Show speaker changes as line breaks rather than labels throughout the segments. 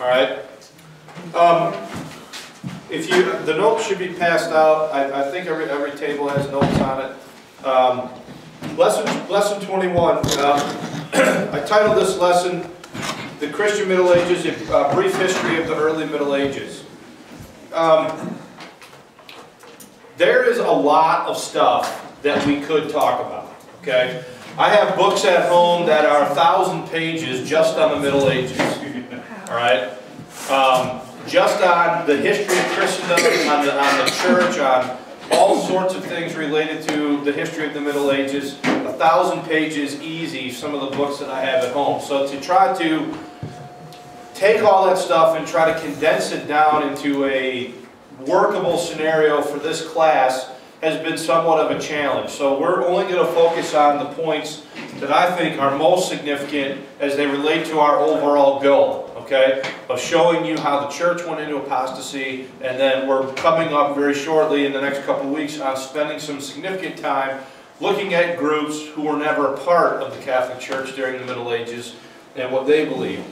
All right. The notes should be passed out. I think every table has notes on it. Lesson 21. I titled this lesson, "The Christian Middle Ages: A Brief History of the Early Middle Ages." There is a lot of stuff that we could talk about. Okay, I have books at home that are 1,000 pages just on the Middle Ages. All right. Just on the history of Christendom, on the church, on all sorts of things related to the history of the Middle Ages. 1,000 pages easy, some of the books that I have at home. So to try to take all that stuff and try to condense it down into a workable scenario for this class has been somewhat of a challenge. So we're only going to focus on the points that I think are most significant as they relate to our overall goal, okay, of showing you how the church went into apostasy, and then we're coming up very shortly in the next couple of weeks on spending some significant time looking at groups who were never a part of the Catholic Church during the Middle Ages and what they believed.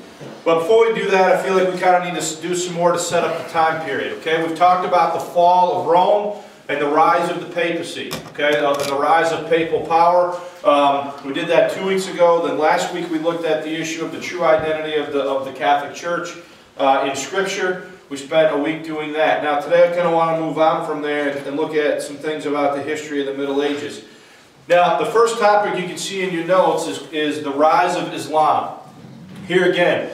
But before we do that, I feel like we kind of need to do some more to set up the time period, okay? We've talked about the fall of Rome and the rise of the papacy, okay, and the rise of papal power. We did that 2 weeks ago. Then last week we looked at the issue of the true identity of the Catholic Church in Scripture. We spent a week doing that. Now today I kind of want to move on from there and look at some things about the history of the Middle Ages. Now the first topic you can see in your notes is the rise of Islam. Here again,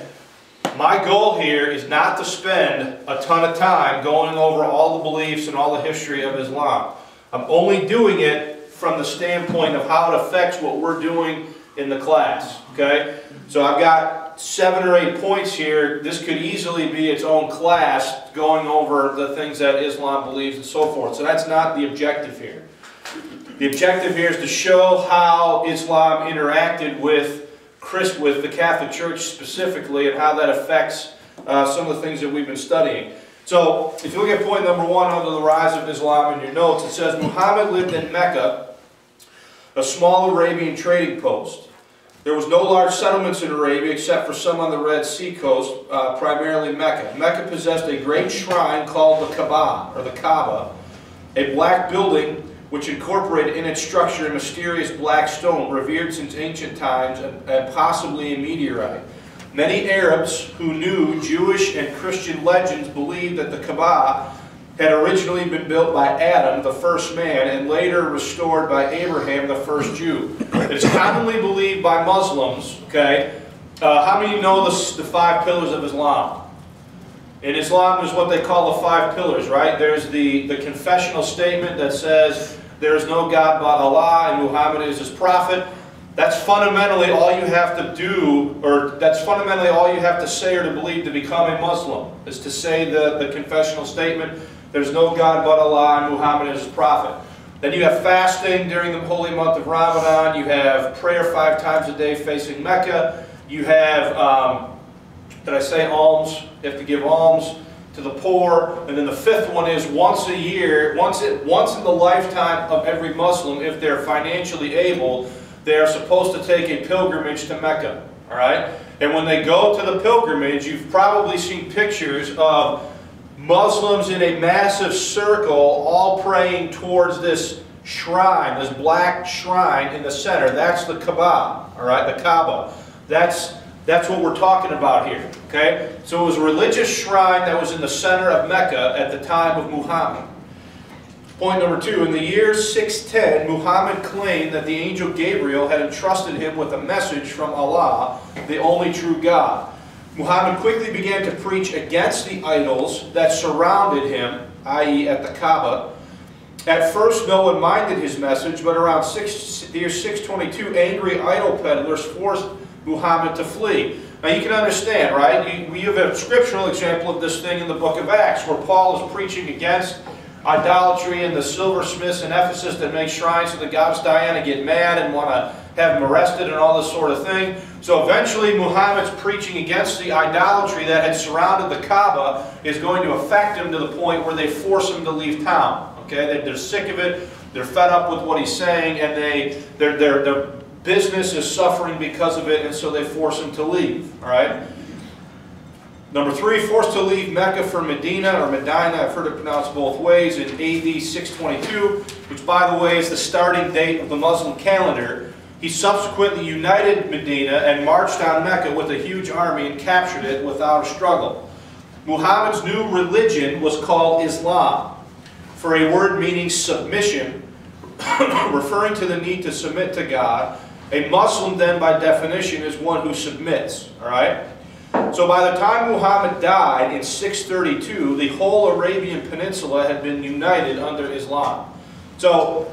my goal here is not to spend a ton of time going over all the beliefs and all the history of Islam. I'm only doing it from the standpoint of how it affects what we're doing in the class, okay? So I've got 7 or 8 points here. This could easily be its own class going over the things that Islam believes and so forth. So that's not the objective here. The objective here is to show how Islam interacted with the Catholic Church specifically, and how that affects some of the things that we've been studying. So, if you look at point number 1 under the rise of Islam in your notes, it says, Muhammad lived in Mecca, a small Arabian trading post. There was no large settlements in Arabia except for some on the Red Sea coast, primarily Mecca. Mecca possessed a great shrine called the Kaaba, a black building which incorporated in its structure a mysterious black stone revered since ancient times and possibly a meteorite. Many Arabs who knew Jewish and Christian legends believed that the Kaaba had originally been built by Adam, the first man, and later restored by Abraham, the first Jew. It is commonly believed by Muslims, okay? How many know the 5 pillars of Islam? In Islam, there's what they call the 5 pillars, right? There's the confessional statement that says there is no God but Allah and Muhammad is his prophet. That's fundamentally all you have to do, or that's fundamentally all you have to say or to believe to become a Muslim, is to say the confessional statement, there's no God but Allah and Muhammad is his prophet. Then you have fasting during the holy month of Ramadan. You have prayer 5 times a day facing Mecca. You have, did I say alms? You have to give alms to the poor. And then the 5th one is once a year, once in the lifetime of every Muslim, if they're financially able, they are supposed to take a pilgrimage to Mecca. All right? And when they go to the pilgrimage, you've probably seen pictures of Muslims in a massive circle all praying towards this shrine, this black shrine in the center. That's the Kaaba, all right, the Kaaba. That's what we're talking about here, okay? So it was a religious shrine that was in the center of Mecca at the time of Muhammad. Point number 2, in the year 610, Muhammad claimed that the angel Gabriel had entrusted him with a message from Allah, the only true God. Muhammad quickly began to preach against the idols that surrounded him, i.e. at the Kaaba. At first, no one minded his message, but around the year 622, angry idol peddlers forced Muhammad to flee. Now you can understand, right? We have a scriptural example of this thing in the book of Acts, where Paul is preaching against idolatry and the silversmiths in Ephesus that make shrines to the goddess Diana get mad and want to have him arrested and all this sort of thing. So eventually Muhammad's preaching against the idolatry that had surrounded the Kaaba is going to affect him to the point where they force him to leave town. Okay, they're sick of it, they're fed up with what he's saying, and their business is suffering because of it, and so they force him to leave. All right. Number 3, forced to leave Mecca for Medina, or Medina, I've heard it pronounced both ways, in AD 622, which by the way is the starting date of the Muslim calendar. He subsequently united Medina and marched on Mecca with a huge army and captured it without a struggle. Muhammad's new religion was called Islam, for a word meaning submission, referring to the need to submit to God. A Muslim then by definition is one who submits, all right? So by the time Muhammad died in 632, the whole Arabian Peninsula had been united under Islam. So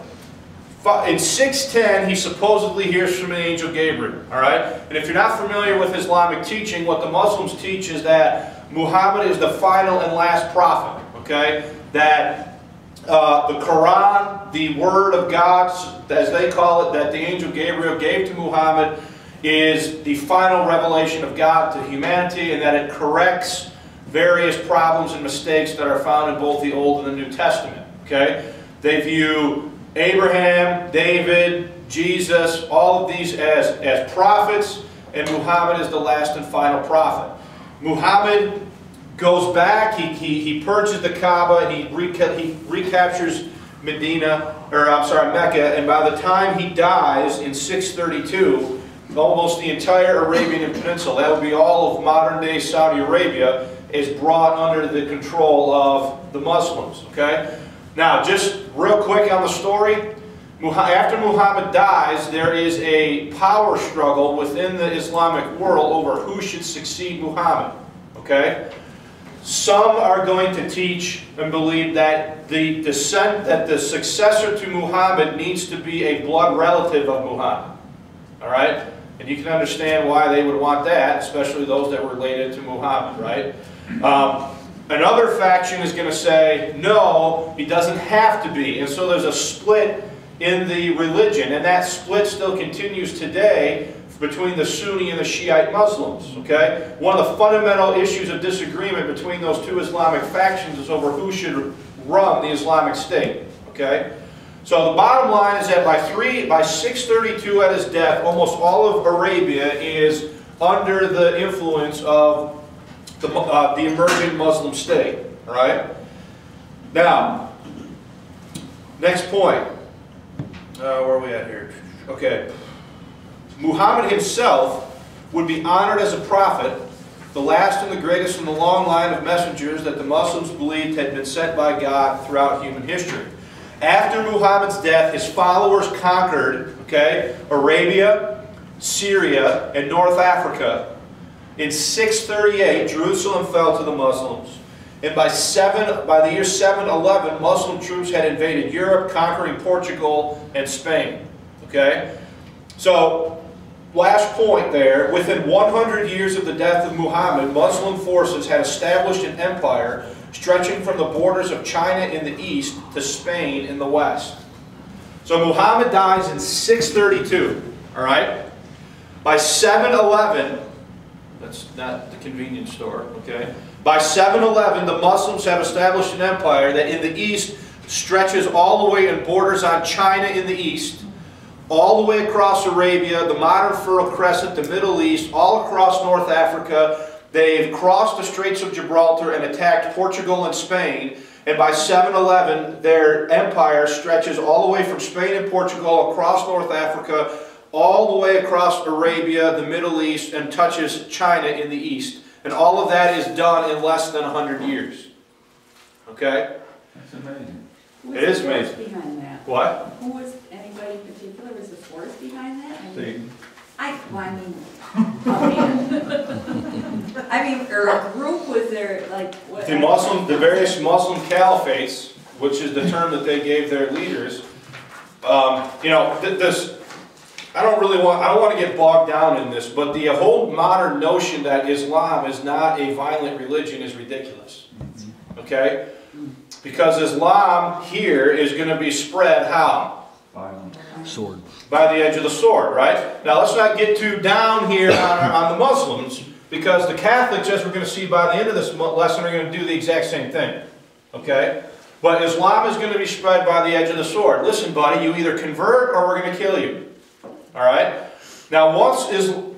in 610, he supposedly hears from the angel Gabriel, all right? And if you're not familiar with Islamic teaching, what the Muslims teach is that Muhammad is the final and last prophet, okay? That the Quran, the Word of God, as they call it, that the angel Gabriel gave to Muhammad, is the final revelation of God to humanity, and that it corrects various problems and mistakes that are found in both the Old and the New Testament. Okay? They view Abraham, David, Jesus, all of these as prophets, and Muhammad is the last and final prophet. Muhammad goes back, he purges the Kaaba, he recaptures Medina, or I'm sorry, Mecca, and by the time he dies in 632, almost the entire Arabian Peninsula, that would be all of modern-day Saudi Arabia, is brought under the control of the Muslims. Okay? Now, just real quick on the story. After Muhammad dies, there is a power struggle within the Islamic world over who should succeed Muhammad. Okay? Some are going to teach and believe that the successor to Muhammad needs to be a blood relative of Muhammad. All right? And you can understand why they would want that, especially those that were related to Muhammad, right? Another faction is going to say, no, he doesn't have to be. And so there's a split in the religion, and that split still continues today between the Sunni and the Shiite Muslims, okay? One of the fundamental issues of disagreement between those two Islamic factions is over who should run the Islamic State, okay? So the bottom line is that by 632 at his death, almost all of Arabia is under the influence of the emerging Muslim state. All right? Now, next point. Where are we at here? Okay. Muhammad himself would be honored as a prophet, the last and the greatest in the long line of messengers that the Muslims believed had been sent by God throughout human history. After Muhammad's death, his followers conquered, okay, Arabia, Syria, and North Africa. In 638, Jerusalem fell to the Muslims. And by the year 711, Muslim troops had invaded Europe, conquering Portugal and Spain. Okay? So, last point there, within 100 years of the death of Muhammad, Muslim forces had established an empire stretching from the borders of China in the east to Spain in the west. So Muhammad dies in 632, all right? By 711, that's not the convenience store, okay? By 711, the Muslims have established an empire that in the east stretches all the way and borders on China in the east, all the way across Arabia, the modern Fertile Crescent, the Middle East, all across North Africa. They've crossed the Straits of Gibraltar and attacked Portugal and Spain. And by 711, their empire stretches all the way from Spain and Portugal across North Africa, all the way across Arabia, the Middle East, and touches China in the east. And all of that is done in less than 100 years. Okay?
That's amazing.
It is amazing.
Who was the force behind that?
What?
Who was, anybody in particular, was the force behind that?
Satan.
I mean, or a group, was there, like, what?
The various Muslim caliphates, which is the term that they gave their leaders, you know, I don't want to get bogged down in this, but the whole modern notion that Islam is not a violent religion is ridiculous. Okay? Because Islam here is going to be spread how?
Violent.
Sword.
By the edge of the sword, right? Now let's not get too down here on the Muslims, because the Catholics, as we're going to see by the end of this lesson, are going to do the exact same thing. Okay? But Islam is going to be spread by the edge of the sword. Listen, buddy, you either convert or we're going to kill you. Alright? Now,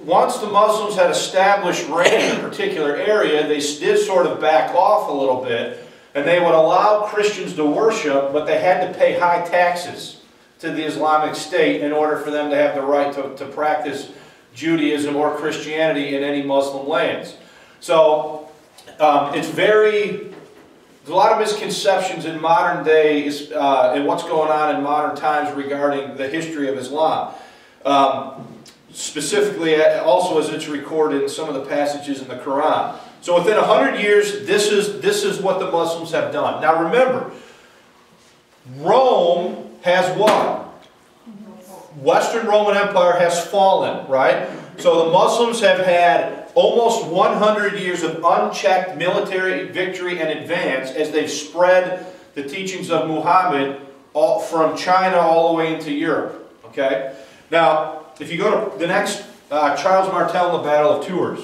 once the Muslims had established reign in a particular area, they did sort of back off a little bit, and they would allow Christians to worship, but they had to pay high taxes to the Islamic State in order for them to have the right to practice Judaism or Christianity in any Muslim lands. So there's a lot of misconceptions in modern day and what's going on in modern times regarding the history of Islam. Specifically, also as it's recorded in some of the passages in the Quran. So within 100 years, this is what the Muslims have done. Now remember, Rome has what? Western Roman Empire has fallen, right? So the Muslims have had almost 100 years of unchecked military victory and advance as they've spread the teachings of Muhammad from China all the way into Europe. Okay? Now, if you go to the next, Charles Martel in the Battle of Tours.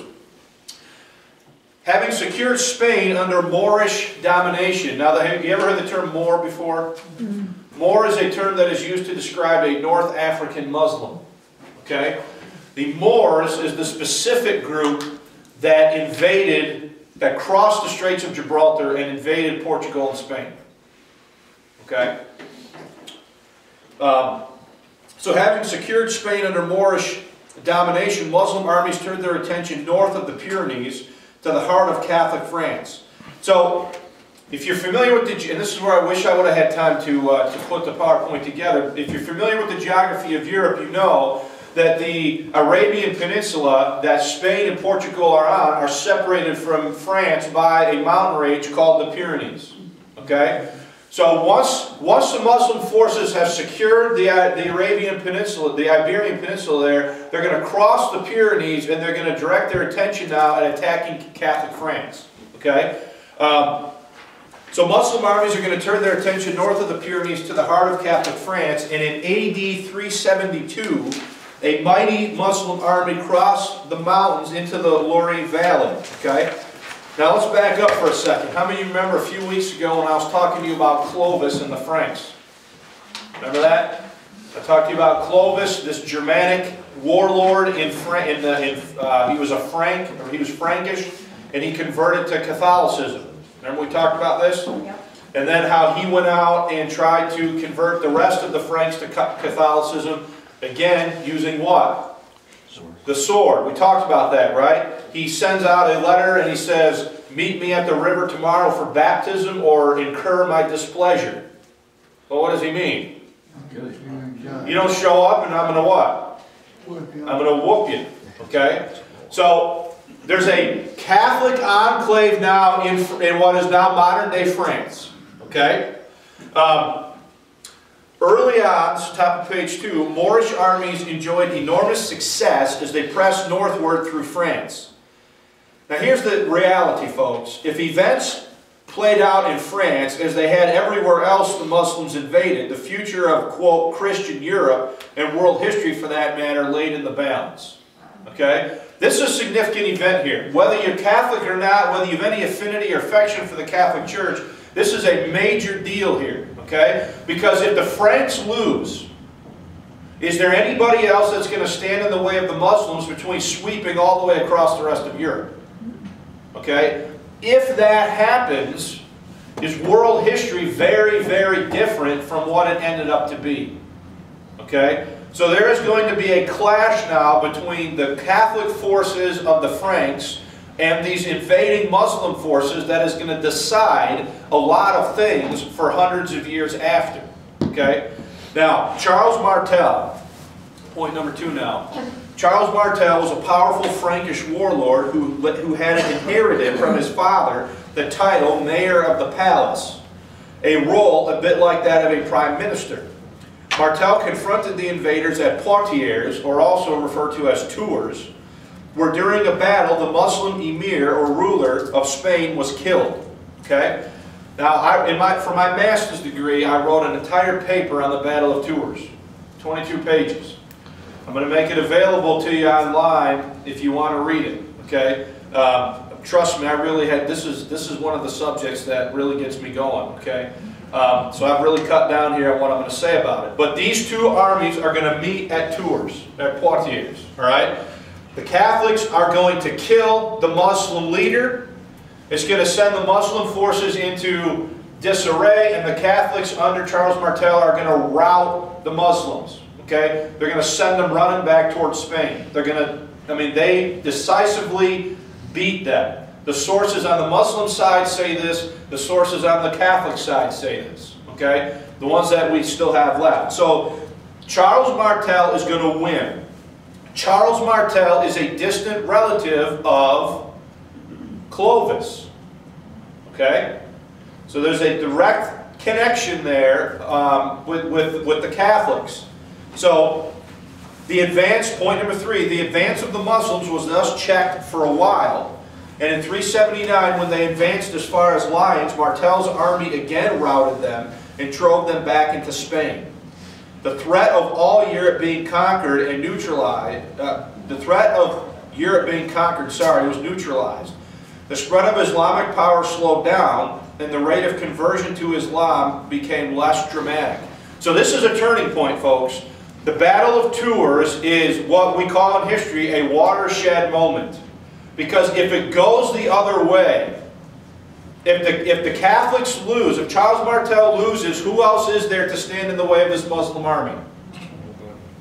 Having secured Spain under Moorish domination. Now, have you ever heard the term Moor before? Moor is a term that is used to describe a North African Muslim. Okay? The Moors is the specific group that crossed the Straits of Gibraltar and invaded Portugal and Spain. Okay? So having secured Spain under Moorish domination, Muslim armies turned their attention north of the Pyrenees to the heart of Catholic France. So, if you're familiar with and this is where I wish I would have had time to put the PowerPoint together. If you're familiar with the geography of Europe, you know that the Arabian Peninsula that Spain and Portugal are on are separated from France by a mountain range called the Pyrenees. Okay? So once the Muslim forces have secured the Arabian Peninsula, the Iberian Peninsula there, they're going to cross the Pyrenees and they're going to direct their attention now at attacking Catholic France. Okay? So Muslim armies are going to turn their attention north of the Pyrenees to the heart of Catholic France, and in AD 372, a mighty Muslim army crossed the mountains into the Loire Valley. Okay? Now let's back up for a second. How many of you remember a few weeks ago when I was talking to you about Clovis and the Franks? Remember that? I talked to you about Clovis, this Germanic warlord he was a Frank, or he was Frankish, and he converted to Catholicism. Remember we talked about this?
Yep.
And then how he went out and tried to convert the rest of the Franks to Catholicism, again, using what? The sword. We talked about that, right? He sends out a letter and he says, meet me at the river tomorrow for baptism or incur my displeasure. Well, what does he mean? You don't show up and I'm going to what? I'm going to whoop you. Okay? So, there's a Catholic enclave now in what is now modern-day France. Okay? Early on, top of page 2, Moorish armies enjoyed enormous success as they pressed northward through France. Now here's the reality, folks. If events played out in France as they had everywhere else the Muslims invaded, the future of, quote, Christian Europe and world history for that matter laid in the balance. Okay? This is a significant event here. Whether you're Catholic or not, whether you have any affinity or affection for the Catholic Church, this is a major deal here. Okay? Because if the Franks lose, is there anybody else that's going to stand in the way of the Muslims between sweeping all the way across the rest of Europe? Okay? If that happens, is world history very, very different from what it ended up to be? Okay? So there is going to be a clash now between the Catholic forces of the Franks and these invading Muslim forces that is going to decide a lot of things for hundreds of years after. Okay? Now, Charles Martel, point number 2 now. Charles Martel was a powerful Frankish warlord who had inherited from his father the title Mayor of the Palace, a role a bit like that of a prime minister. Martel confronted the invaders at Poitiers, or also referred to as Tours, where during a battle the Muslim emir or ruler of Spain was killed. Okay? Now, for my master's degree, I wrote an entire paper on the Battle of Tours, 22 pages. I'm going to make it available to you online if you want to read it. Okay? Trust me, I really had. This is one of the subjects that really gets me going. Okay? So I've really cut down here on what I'm going to say about it. But these two armies are going to meet at Tours, at Poitiers. All right? The Catholics are going to kill the Muslim leader. It's going to send the Muslim forces into disarray, and the Catholics under Charles Martel are going to rout the Muslims. Okay? They're going to send them running back towards Spain. They're going to, I mean, they decisively beat them. The sources on the Muslim side say this. The sources on the Catholic side say this. Okay? The ones that we still have left. So, Charles Martel is going to win. Charles Martel is a distant relative of Clovis. Okay? So there's a direct connection there with the Catholics. So the advance, point number 3, the advance of the Muslims was thus checked for a while. And in 379, when they advanced as far as Lyons, Martel's army again routed them and drove them back into Spain. The threat of all Europe being conquered and neutralized, was neutralized. The spread of Islamic power slowed down, and the rate of conversion to Islam became less dramatic. So this is a turning point, folks. The Battle of Tours is what we call in history a watershed moment. Because if it goes the other way, if the Catholics lose, if Charles Martel loses, who else is there to stand in the way of this Muslim army?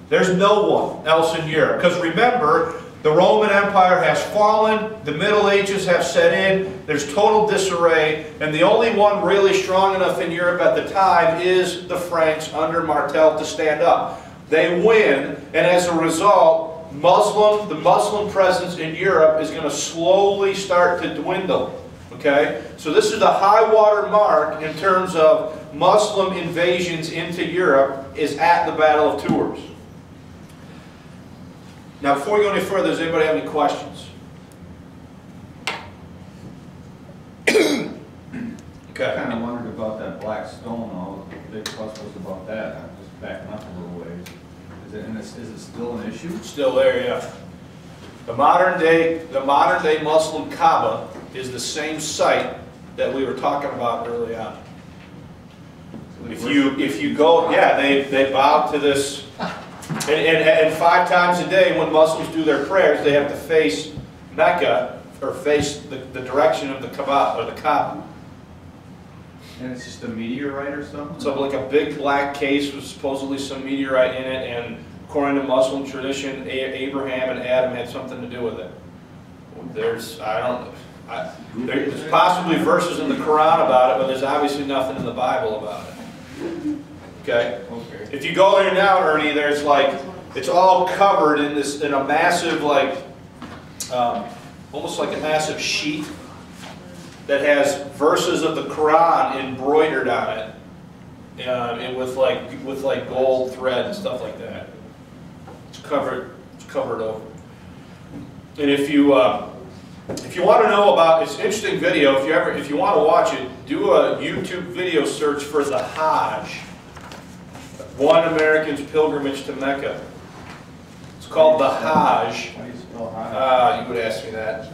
There's no one else in Europe. Because remember, the Roman Empire has fallen, the Middle Ages have set in, there's total disarray, and the only one really strong enough in Europe at the time is the Franks under Martel to stand up. They win, and as a result, the Muslim presence in Europe is going to slowly start to dwindle. Okay? So this is the high water mark in terms of Muslim invasions into Europe is at the Battle of Tours. Now before we go any further, does anybody have any questions? Okay.
I kind of wondered about that black stone, all the big fuss was about that. I'm just backing up a little ways. Is it still an issue?
It's still there, yeah. The modern day Muslim Kaaba is the same site that we were talking about early on. If you go, yeah, they bow to this, and 5 times a day when Muslims do their prayers, they have to face Mecca or face the direction of the Kaaba or the Kaaba.
And it's just a meteorite or something?
So like a big black case with supposedly some meteorite in it, and according to Muslim tradition, Abraham and Adam had something to do with it. There's possibly verses in the Quran about it, but there's obviously nothing in the Bible about it. Okay? If you go there now, Ernie, there's like, it's all covered in a massive, like, almost like a massive sheet that has verses of the Quran embroidered on it, and with like gold thread and stuff like that. It's covered over. And if you want to know about, it's an interesting video. If you want to watch it, do a YouTube video search for the Hajj, one American's pilgrimage to Mecca. It's called the Hajj.
How do you spell Hajj?
You would ask me that.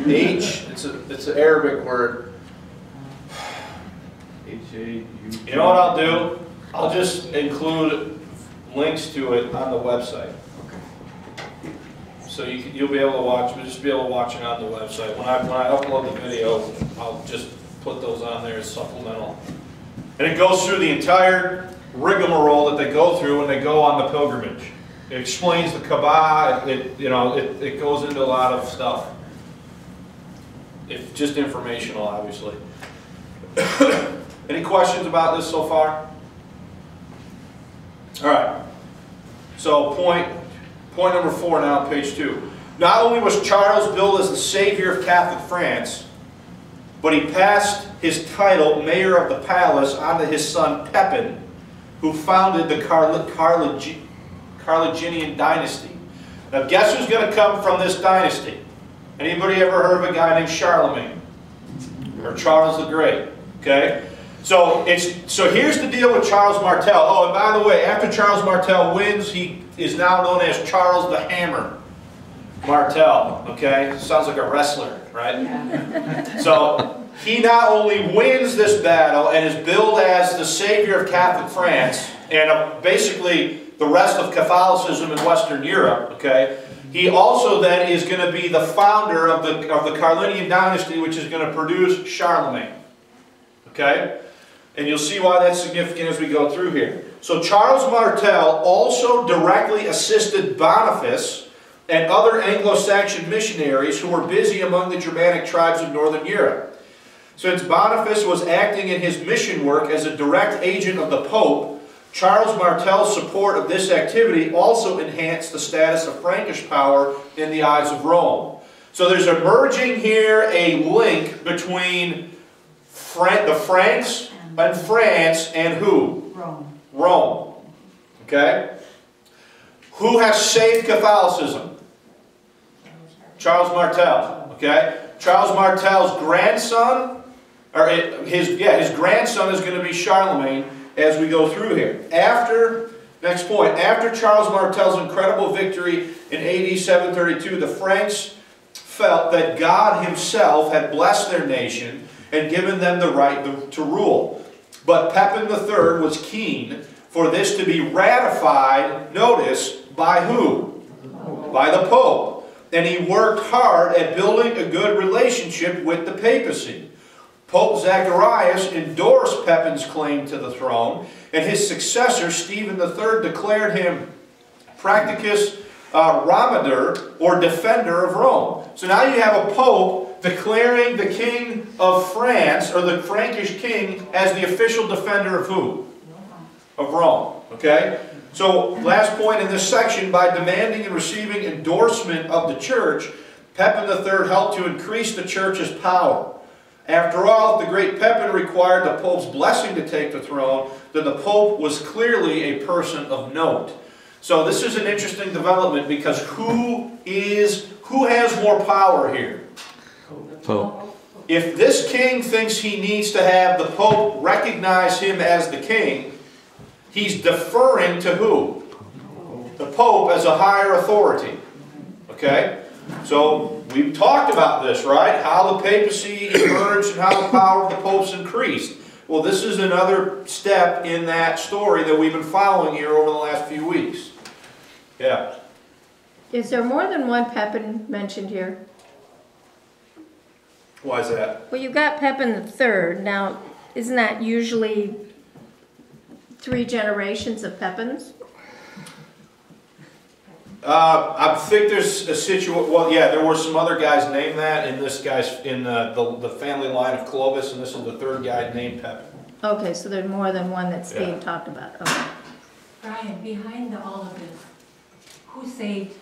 H, it's an Arabic word.
H-A-U.
You know what I'll do? I'll just include links to it on the website. So you'll be able to watch, but just be able to watch it on the website. When I upload the video, I'll just put those on there as supplemental. And it goes through the entire rigmarole that they go through when they go on the pilgrimage. It explains the Kaaba. It goes into a lot of stuff. It's just informational, obviously. Any questions about this so far? All right. So point number 4 now on page 2. Not only was Charles billed as the savior of Catholic France, but he passed his title, Mayor of the Palace, onto his son Pepin, who founded the Carolingian dynasty. Now guess who's going to come from this dynasty? Anybody ever heard of a guy named Charlemagne? Or Charles the Great? Okay? So here's the deal with Charles Martel. Oh, and by the way, after Charles Martel wins, he is now known as Charles the Hammer Martel. Okay? Sounds like a wrestler, right?
Yeah.
So he not only wins this battle and is billed as the savior of Catholic France and basically the rest of Catholicism in Western Europe, okay? He also then is going to be the founder of the Carlinian dynasty, which is going to produce Charlemagne. Okay? And you'll see why that's significant as we go through here. So Charles Martel also directly assisted Boniface and other Anglo-Saxon missionaries who were busy among the Germanic tribes of Northern Europe. Since Boniface was acting in his mission work as a direct agent of the Pope, Charles Martel's support of this activity also enhanced the status of Frankish power in the eyes of Rome. So there's emerging here a link between the Franks and France and who?
Rome.
Rome. Okay? Who has saved Catholicism? Charles Martel. Okay? Charles Martel's grandson, or his grandson is going to be Charlemagne as we go through here. Next point, after Charles Martel's incredible victory in AD 732, the Franks felt that God himself had blessed their nation and given them the right to rule. But Pepin III was keen for this to be ratified, notice, by who? By the Pope. And he worked hard at building a good relationship with the papacy. Pope Zacharias endorsed Pepin's claim to the throne, and his successor, Stephen III, declared him Practicus Ramader, or defender of Rome. So now you have a pope declaring the king of France, or the Frankish king, as the official defender of who? Of Rome. Okay? So, last point in this section, by demanding and receiving endorsement of the church, Pepin III helped to increase the church's power. After all, if the great Pepin required the Pope's blessing to take the throne, then the Pope was clearly a person of note. So this is an interesting development because who has more power here?
Pope.
If this king thinks he needs to have the Pope recognize him as the king, he's deferring to who? The Pope as a higher authority. Okay? So we've talked about this, right? How the papacy emerged and how the power of the popes increased. Well, this is another step in that story that we've been following here over the last few weeks. Yeah.
Is there more than one Pepin mentioned here?
Why is that?
Well, you've got Pepin III. Now, isn't that usually 3 generations of Pepins?
I think there's a situation. Well, yeah, there were some other guys named that, and this guy's in the family line of Clovis, and this is the 3rd guy named Pepin.
Okay, so there's more than one that's being talked about. Okay.
Brian, behind all of this, who saved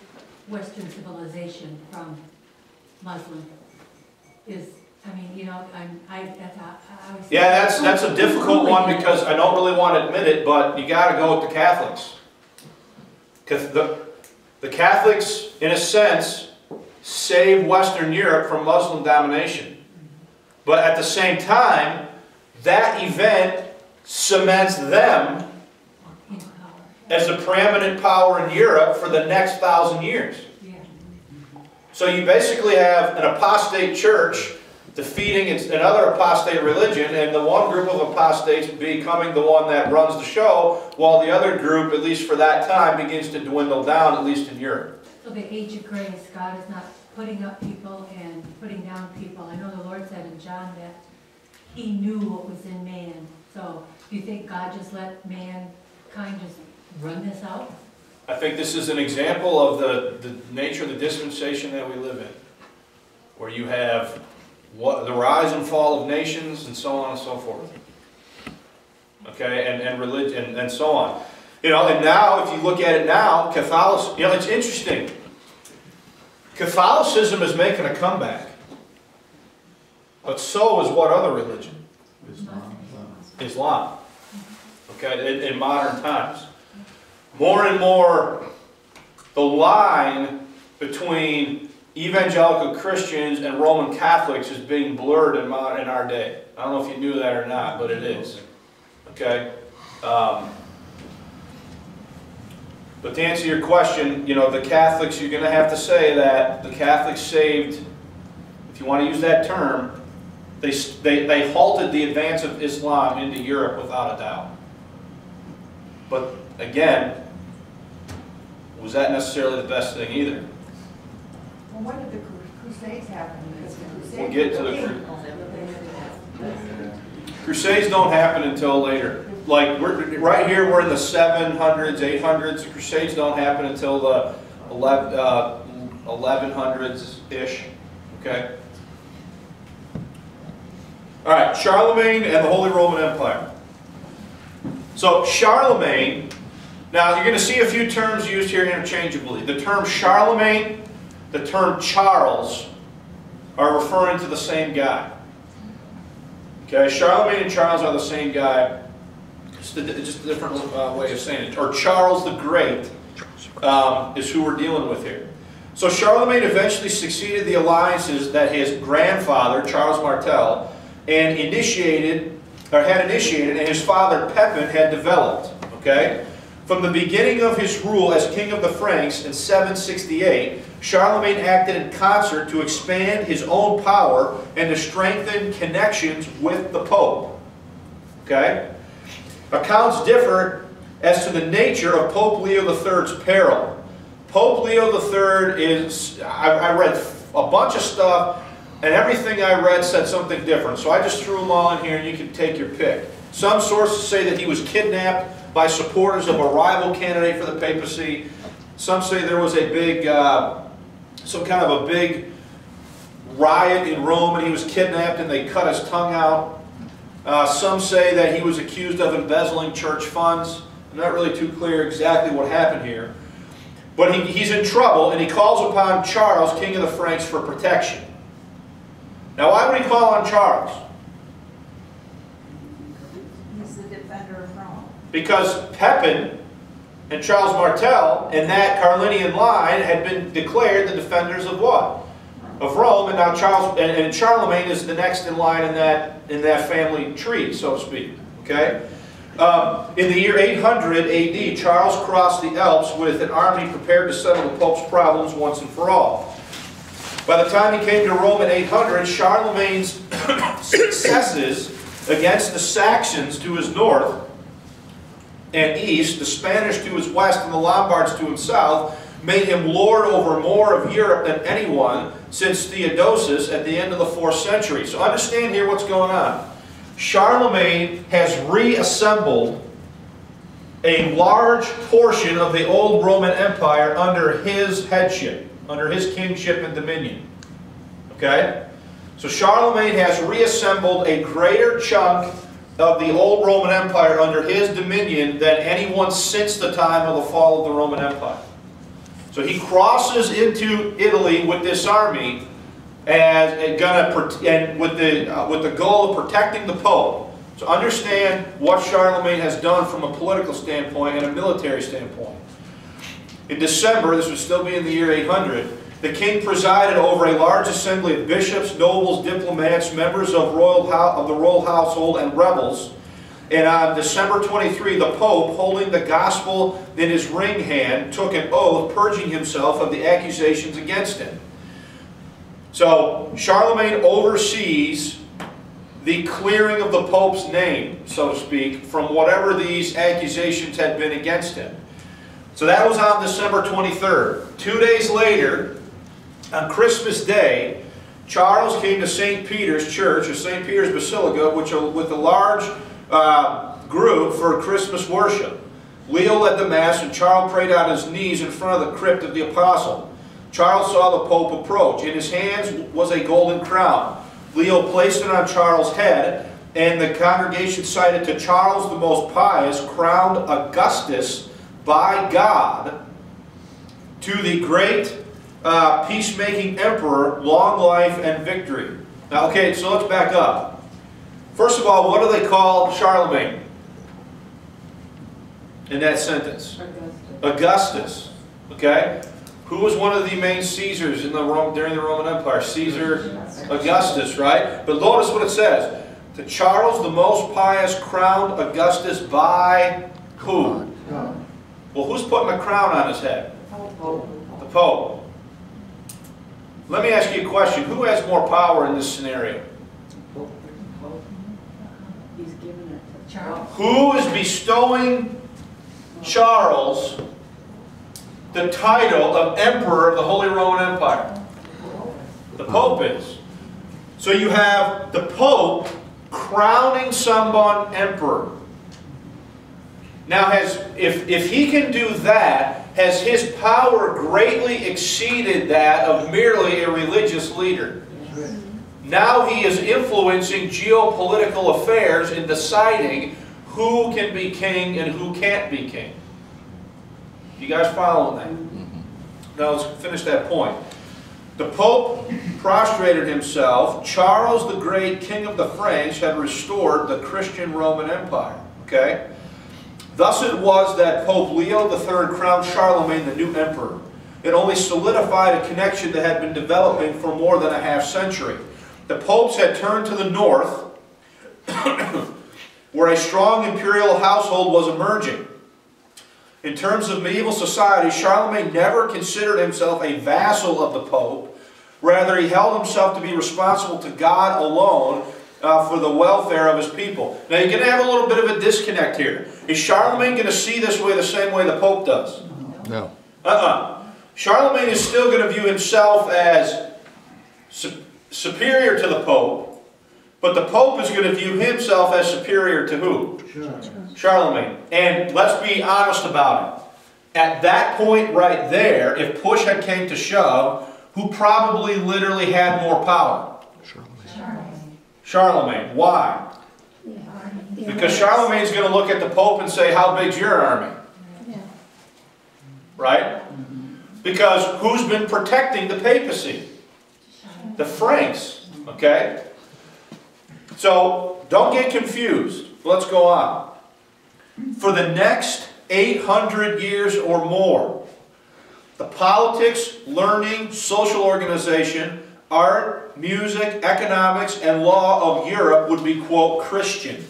Western civilization from Muslim?
Yeah, that's a difficult one because I don't really want to admit it, but you got to go with the Catholics. Because the Catholics, in a sense, saved Western Europe from Muslim domination. But at the same time, that event cements them as the preeminent power in Europe for the next 1,000 years. So you basically have an apostate church defeating another apostate religion, and the one group of apostates becoming the one that runs the show, while the other group, at least for that time, begins to dwindle down, at least in Europe.
So the age of grace, God is not putting up people and putting down people. I know the Lord said in John that He knew what was in man. So do you think God just let mankind just run this out?
I think this is an example of the nature of the dispensation that we live in, where you have the rise and fall of nations and so on and so forth. Okay, and religion and so on. You know, and now if you look at it now, Catholicism, you know, it's interesting. Catholicism is making a comeback. But so is what other religion? Islam. Okay, in modern times. More and more, the line between evangelical Christians and Roman Catholics is being blurred in our day. I don't know if you knew that or not, but it is. Okay? But to answer your question, you know, the Catholics, you're going to have to say that the Catholics saved, if you want to use that term, they halted the advance of Islam into Europe without a doubt. But again, was that necessarily the best thing either?
Well, when did the Crusades happen? Because the Crusades
We'll get to the
the
Crusades don't happen until later. Like, right here, we're in the 700s, 800s. The Crusades don't happen until the 1100s-ish, okay? All right, Charlemagne and the Holy Roman Empire. So Charlemagne, now you're going to see a few terms used here interchangeably. The term Charlemagne, the term Charles are referring to the same guy. Okay, Charlemagne and Charles are the same guy. Just a different way of saying it. Or Charles the Great is who we're dealing with here. So Charlemagne eventually succeeded the alliances that his grandfather, Charles Martel, had initiated, and his father Pepin had developed. Okay? From the beginning of his rule as king of the Franks in 768, Charlemagne acted in concert to expand his own power and to strengthen connections with the Pope. Okay? Accounts differ as to the nature of Pope Leo III's peril. Pope Leo III is, I read a bunch of stuff, and everything I read said something different. So I just threw them all in here, and you can take your pick. Some sources say that he was kidnapped by supporters of a rival candidate for the papacy. Some say there was a big, some kind of a big riot in Rome, and he was kidnapped, and they cut his tongue out. Some say that he was accused of embezzling church funds. I'm not really too clear exactly what happened here. But he's in trouble, and he calls upon Charles, king of the Franks, for protection. Now, why would he call on Charles?
He's the defender of Rome.
Because Pepin and Charles Martel and that Carlinian line had been declared the defenders of what? Of Rome, and now Charlemagne is the next in line in that family tree, so to speak. Okay. In the year 800 AD, Charles crossed the Alps with an army prepared to settle the Pope's problems once and for all. By the time he came to Rome in 800, Charlemagne's successes against the Saxons to his north and east, the Spanish to his west, and the Lombards to his south, made him lord over more of Europe than anyone since Theodosius at the end of the 4th century. So understand here what's going on. Charlemagne has reassembled a large portion of the old Roman Empire under his headship, under his kingship and dominion. Okay? So Charlemagne has reassembled a greater chunk of the old Roman Empire under his dominion than anyone since the time of the fall of the Roman Empire. So he crosses into Italy with this army and with the goal of protecting the Pope. So understand what Charlemagne has done from a political standpoint and a military standpoint. In December, this would still be in the year 800, the king presided over a large assembly of bishops, nobles, diplomats, members of the royal household, and rebels. And on December 23, the Pope, holding the gospel in his ring hand, took an oath purging himself of the accusations against him. So Charlemagne oversees the clearing of the Pope's name, so to speak, from whatever these accusations had been against him. So that was on December 23rd. 2 days later, on Christmas Day, Charles came to St. Peter's Church, or St. Peter's Basilica, with a large group for Christmas worship. Leo led the Mass, and Charles prayed on his knees in front of the crypt of the Apostle. Charles saw the Pope approach. In his hands was a golden crown. Leo placed it on Charles' head, and the congregation cited to Charles the Most Pious, crowned Augustus by God, to the great peacemaking emperor, long life and victory. Now, okay, so let's back up. First of all, what do they call Charlemagne in that sentence? Augustus. Okay? Who was one of the main Caesars in during the Roman Empire? Caesar Augustus, right? But notice what it says. To Charles the Most Pious, crowned Augustus by who? Well, who's putting a crown on his head? The Pope. Let me ask you a question. Who has more power in this scenario?
He's giving it to
Charles.
Who is bestowing Charles the title of Emperor of the Holy Roman Empire? The Pope is. So you have the Pope crowning someone emperor. Now, if he can do that, has his power greatly exceeded that of merely a religious leader? Now he is influencing geopolitical affairs and deciding who can be king and who can't be king. You guys following that? Now let's finish that point. The Pope prostrated himself. Charles the Great, King of the Franks, had restored the Christian Roman Empire. Okay? Thus it was that Pope Leo III crowned Charlemagne the new emperor. It only solidified a connection that had been developing for more than a half century. The popes had turned to the north, where a strong imperial household was emerging. In terms of medieval society, Charlemagne never considered himself a vassal of the Pope. Rather, he held himself to be responsible to God alone for the welfare of his people. Now, you're going to have a little bit of a disconnect here. Is Charlemagne going to see this way the same way the Pope does?
No.
Charlemagne is still going to view himself as superior to the Pope, but the Pope is going to view himself as superior to who? Charlemagne. And let's be honest about it. At that point right there, if push had came to shove, who probably literally had more power? Charlemagne. Why? Because Charlemagne's going to look at the Pope and say, how big's your army? Right? Because who's been protecting the papacy? The Franks. Okay? So, don't get confused. Let's go on. For the next 800 years or more, the politics, learning, social organization, art, music, economics, and law of Europe would be, quote, Christian.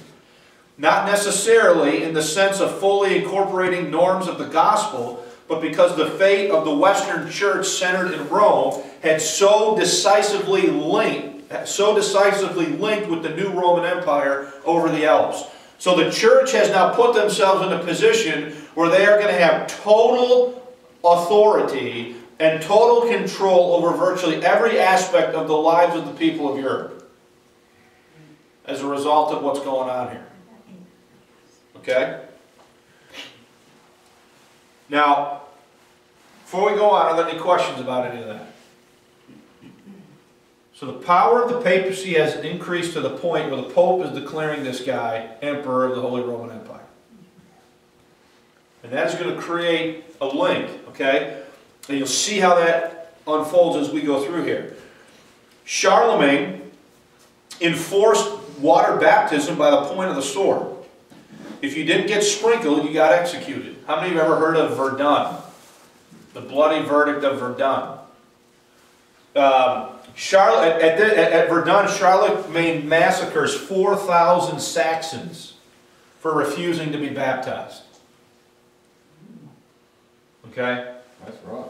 Not necessarily in the sense of fully incorporating norms of the gospel, but because the fate of the Western Church centered in Rome had so decisively linked with the new Roman Empire over the Alps. So the church has now put themselves in a position where they are going to have total authority and total control over virtually every aspect of the lives of the people of Europe as a result of what's going on here. Okay? Now, before we go on, are there any questions about any of that? So the power of the papacy has increased to the point where the Pope is declaring this guy Emperor of the Holy Roman Empire. And that is going to create a link, okay? And you'll see how that unfolds as we go through here. Charlemagne enforced water baptism by the point of the sword. If you didn't get sprinkled, you got executed. How many of you have ever heard of Verdun? The bloody verdict of Verdun. At Verdun, Charlemagne massacres 4,000 Saxons for refusing to be baptized. Okay?
That's rough.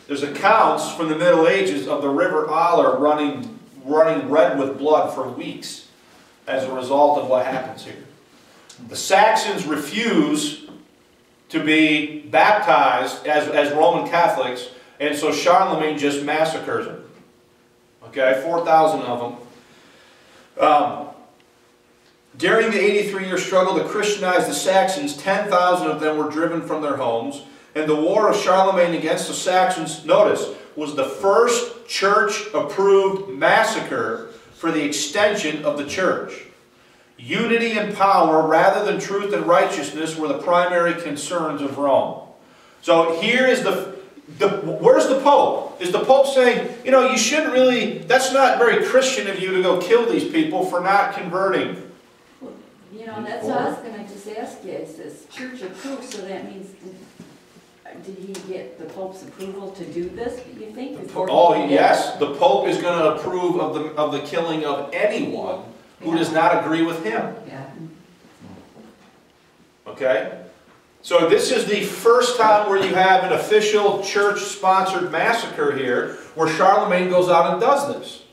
There's accounts from the Middle Ages of the River Aller running red with blood for weeks as a result of what happens here. The Saxons refuse to be baptized as Roman Catholics, and so Charlemagne just massacres them. Okay, 4,000 of them. During the 83-year struggle to Christianize the Saxons, 10,000 of them were driven from their homes. And the war of Charlemagne against the Saxons, notice, was the first church-approved massacre for the extension of the church. Unity and power, rather than truth and righteousness, were the primary concerns of Rome. So here is where's the Pope? Is the Pope saying, you know, you shouldn't really, that's not very Christian of you to go kill these people for not converting?
You know, that's what I was going to just ask you. It says church approved, so that means, did he get the Pope's approval to do this, do you think?
Oh, yes. The Pope is going to approve of the killing of anyone who does not agree with him.
Yeah.
Okay? So this is the first time where you have an official church-sponsored massacre here, where Charlemagne goes out and does this.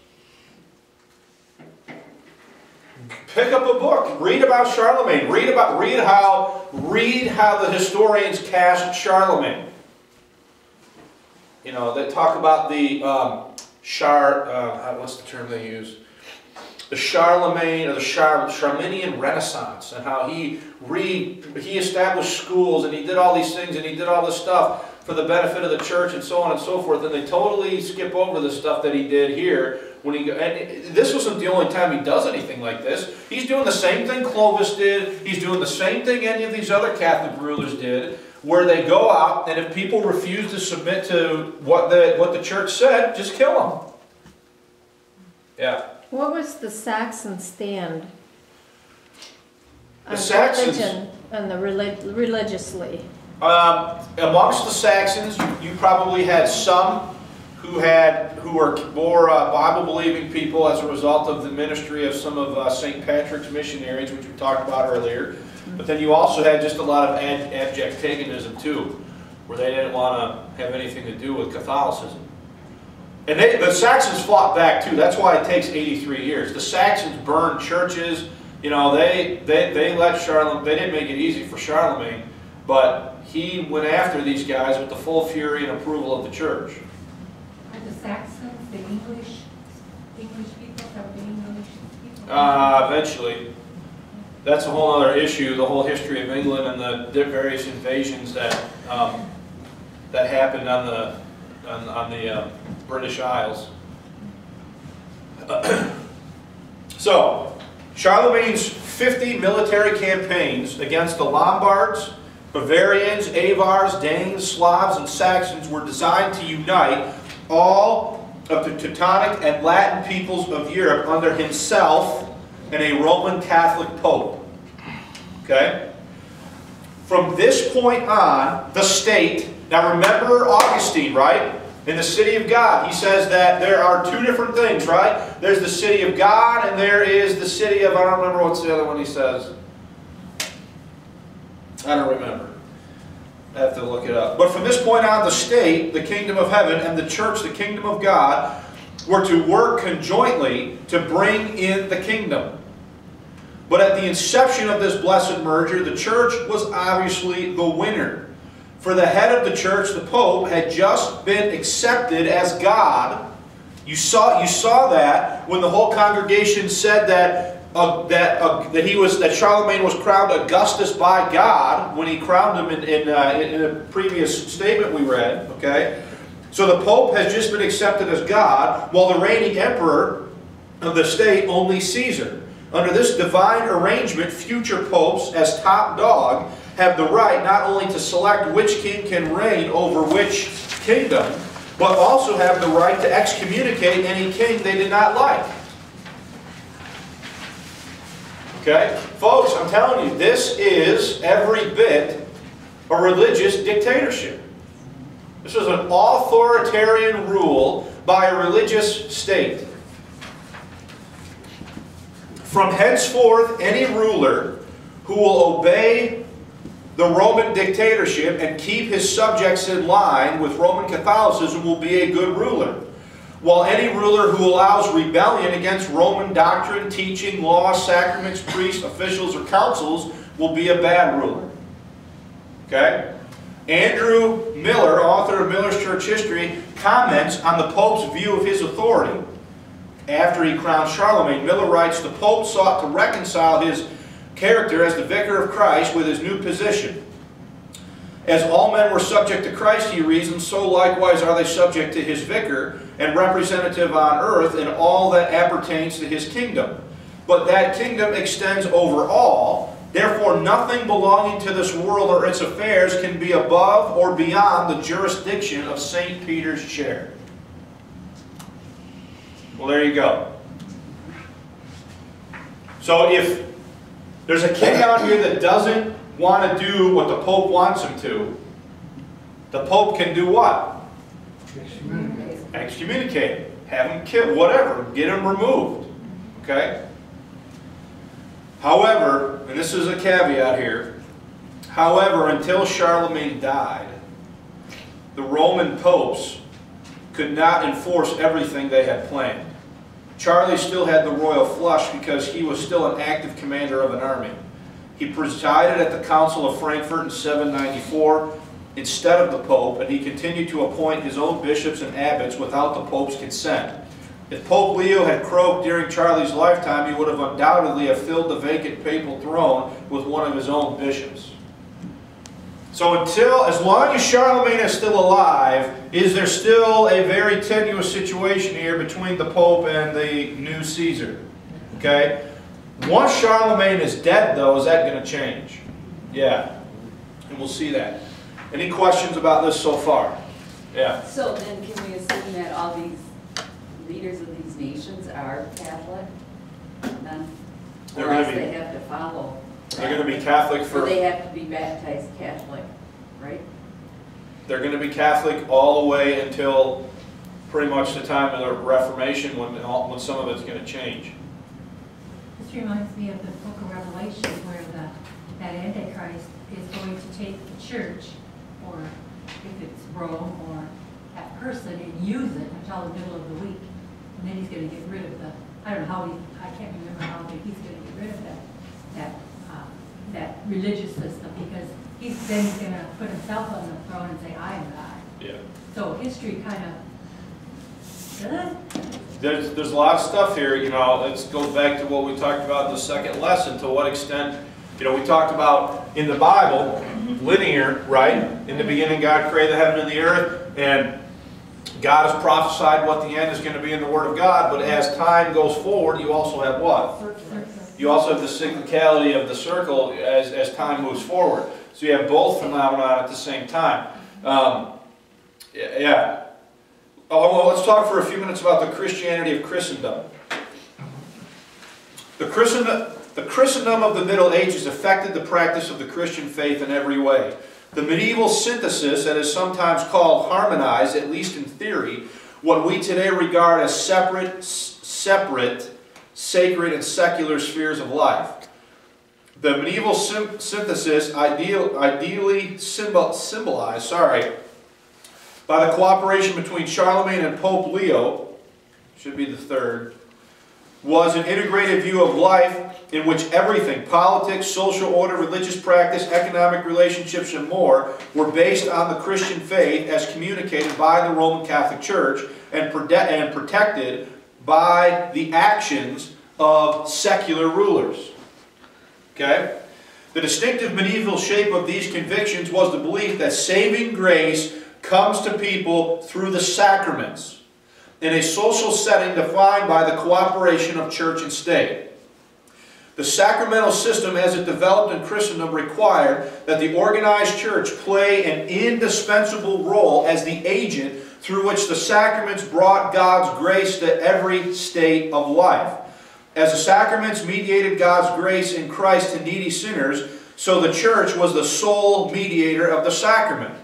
Pick up a book. Read about Charlemagne. Read how the historians cast Charlemagne. You know, they talk about the what's the term they use? The Charlemagne or the Charlemagne Renaissance, and how he established schools, and he did all these things, and he did all this stuff for the benefit of the church, and so on and so forth. And they totally skip over the stuff that he did here. And this wasn't the only time he does anything like this. He's doing the same thing Clovis did. He's doing the same thing any of these other Catholic rulers did, where they go out, and if people refuse to submit to what the church said, just kill them. Yeah.
What was the Saxon stand?
The Saxons,
religion and the religiously.
amongst the Saxons, you probably had some who were more Bible-believing people as a result of the ministry of some of St. Patrick's missionaries, which we talked about earlier. But then you also had just a lot of abject paganism too, where they didn't want to have anything to do with Catholicism. And the Saxons fought back too. That's why it takes 83 years. The Saxons burned churches. You know, they let Charlemagne. They didn't make it easy for Charlemagne, but he went after these guys with the full fury and approval of the church.
Are the Saxons the English people? Are the English people?
Eventually. That's a whole other issue, the whole history of England and the various invasions that happened on the British Isles. So, Charlemagne's 50 military campaigns against the Lombards, Bavarians, Avars, Danes, Slavs, and Saxons were designed to unite all of the Teutonic and Latin peoples of Europe under himself and a Roman Catholic Pope. Okay? From this point on, the state, now remember Augustine, right? In the city of God, he says that there are two different things, right? There's the city of God, and there is the city of, I don't remember what's the other one he says. I don't remember. I have to look it up. But from this point on, the state, the kingdom of heaven, and the church, the kingdom of God, were to work conjointly to bring in the kingdom. But at the inception of this blessed merger, the church was obviously the winner. For the head of the church, the Pope, had just been accepted as God. You saw that when the whole congregation said that Charlemagne was crowned Augustus by God when he crowned him in a previous statement we read. Okay, so the Pope has just been accepted as God, while the reigning emperor of the state only Caesar. Under this divine arrangement, future popes, as top dog, have the right not only to select which king can reign over which kingdom, but also have the right to excommunicate any king they did not like. Okay? Folks, I'm telling you, this is every bit a religious dictatorship. This is an authoritarian rule by a religious state. From henceforth, any ruler who will obey the Roman dictatorship and keep his subjects in line with Roman Catholicism will be a good ruler, while any ruler who allows rebellion against Roman doctrine, teaching, laws, sacraments, priests, officials, or councils will be a bad ruler. Okay? Andrew Miller, author of Miller's Church History, comments on the Pope's view of his authority. After he crowned Charlemagne, Miller writes, the Pope sought to reconcile his character as the vicar of Christ with his new position. As all men were subject to Christ, he reasoned, so likewise are they subject to his vicar and representative on earth in all that appertains to his kingdom. But that kingdom extends over all, therefore nothing belonging to this world or its affairs can be above or beyond the jurisdiction of St. Peter's chair. Well, there you go. So if there's a king out here that doesn't want to do what the Pope wants him to, the Pope can do what? Excommunicate him. Have him killed, whatever. Get him removed. Okay? However, and this is a caveat here, however, until Charlemagne died, the Roman popes could not enforce everything they had planned. Charlie still had the royal flush because he was still an active commander of an army. He presided at the Council of Frankfurt in 794. instead of the Pope, and he continued to appoint his own bishops and abbots without the Pope's consent. If Pope Leo had croaked during Charlie's lifetime, he would have undoubtedly have filled the vacant papal throne with one of his own bishops. So as long as Charlemagne is still alive, is there still a very tenuous situation here between the Pope and the new Caesar? Okay? Once Charlemagne is dead, though, is that going to change? Yeah. And we'll see that. Any questions about this so far? Yeah.
So then can we assume that all these leaders of these nations are Catholic? Then?
They're
Or
gonna
else
be-
they have to follow.
They're going to be Catholic
Or
for...
they have to be baptized Catholic, right?
They're going to be Catholic all the way until pretty much the time of the Reformation, when some of it's going to change.
This reminds me of the book of Revelation where that Antichrist is going to take the church, or if it's Rome or that person, and use it until the middle of the week. And then he's going to get rid of I don't know how I can't remember how, but he's going to get rid of that religious system, because he's going to put himself on the throne and say, I am God.
Yeah.
So history kind of,
There's a lot of stuff here, you know. Let's go back to what we talked about in the second lesson. To what extent, you know, we talked about in the Bible, linear, right? In the beginning, God created the heaven and the earth, and God has prophesied what the end is going to be in the Word of God. But as time goes forward, you also have what? You also have the cyclicality of the circle as time moves forward. So you have both phenomena at the same time. Yeah. Oh, well, let's talk for a few minutes about the Christianity of Christendom. The Christendom of the Middle Ages affected the practice of the Christian faith in every way. The medieval synthesis that is sometimes called harmonized, at least in theory, what we today regard as separate, sacred and secular spheres of life. The medieval synthesis ideally symbolized, by the cooperation between Charlemagne and Pope Leo, should be the third, was an integrated view of life in which everything, politics, social order, religious practice, economic relationships, and more, were based on the Christian faith as communicated by the Roman Catholic Church and protected by the actions of secular rulers. Okay? The distinctive medieval shape of these convictions was the belief that saving grace comes to people through the sacraments in a social setting defined by the cooperation of church and state. The sacramental system as it developed in Christendom required that the organized church play an indispensable role as the agent through which the sacraments brought God's grace to every state of life. As the sacraments mediated God's grace in Christ to needy sinners, so the church was the sole mediator of the sacrament.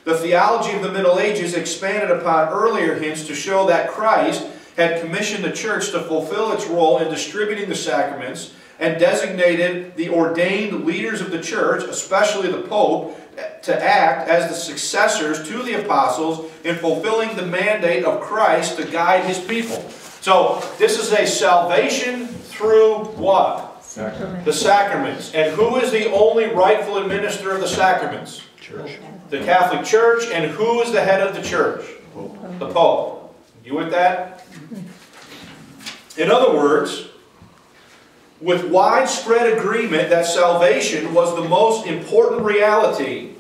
The theology of the Middle Ages expanded upon earlier hints to show that Christ had commissioned the church to fulfill its role in distributing the sacraments and designated the ordained leaders of the church, especially the Pope, to act as the successors to the apostles in fulfilling the mandate of Christ to guide his people. So this is a salvation through what?
Sacrament.
The sacraments. And who is the only rightful administrator of the sacraments?
Church.
The Catholic Church. And who is the head of the church?
Pope.
The Pope. You with that? In other words, with widespread agreement that salvation was the most important reality,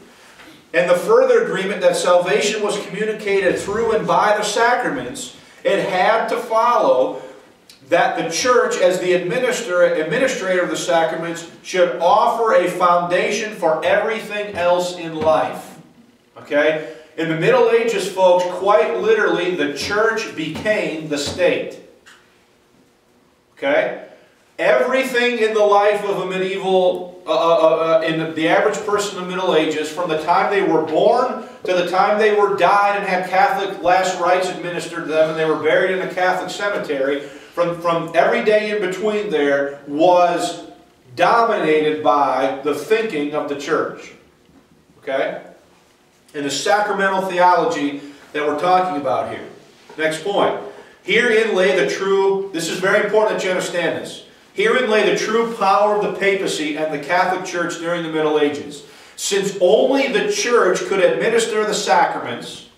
and the further agreement that salvation was communicated through and by the sacraments, it had to follow that the church, as the administrator of the sacraments, should offer a foundation for everything else in life. Okay? In the Middle Ages, folks, quite literally, the church became the state. Okay? Everything in the life of a medieval, in the average person in the Middle Ages, from the time they were born to the time they were died and had Catholic last rites administered to them and they were buried in a Catholic cemetery, from every day in between there was dominated by the thinking of the church. Okay? And the sacramental theology that we're talking about here. Next point. Herein lay the true, this is very important that you understand this. Herein lay the true power of the papacy and the Catholic Church during the Middle Ages. Since only the church could administer the sacraments,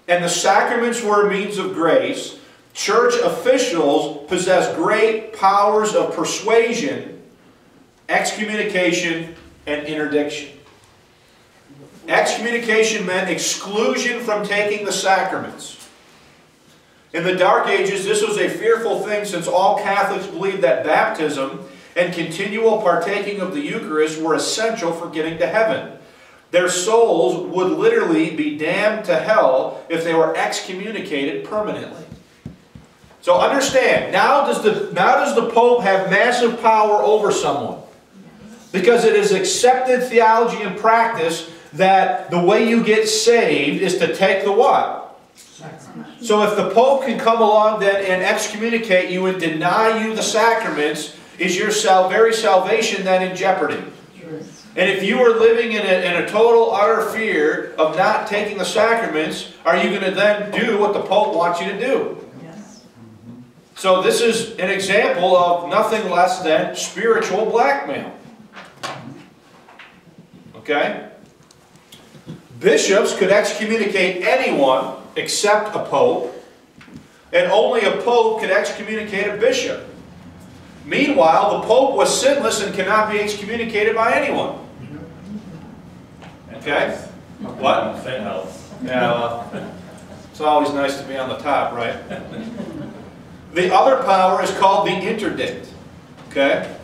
and the sacraments were a means of grace, church officials possessed great powers of persuasion, excommunication, and interdiction. Excommunication meant exclusion from taking the sacraments. In the Dark Ages, this was a fearful thing, since all Catholics believed that baptism and continual partaking of the Eucharist were essential for getting to heaven. Their souls would literally be damned to hell if they were excommunicated permanently. So understand, now does the Pope have massive power over someone? Because it is accepted theology and practice that the way you get saved is to take the what? So if the Pope can come along then and excommunicate you and deny you the sacraments, is your very salvation then in jeopardy? And if you are living in a total, utter fear of not taking the sacraments, are you going to then do what the Pope wants you to do?
Yes.
So this is an example of nothing less than spiritual blackmail. Okay? Bishops could excommunicate anyone except a pope, and only a pope could excommunicate a bishop. Meanwhile, the pope was sinless and cannot be excommunicated by anyone. Okay? What?
That helps.
Yeah, well, it's always nice to be on the top, right? The other power is called the interdict. Okay?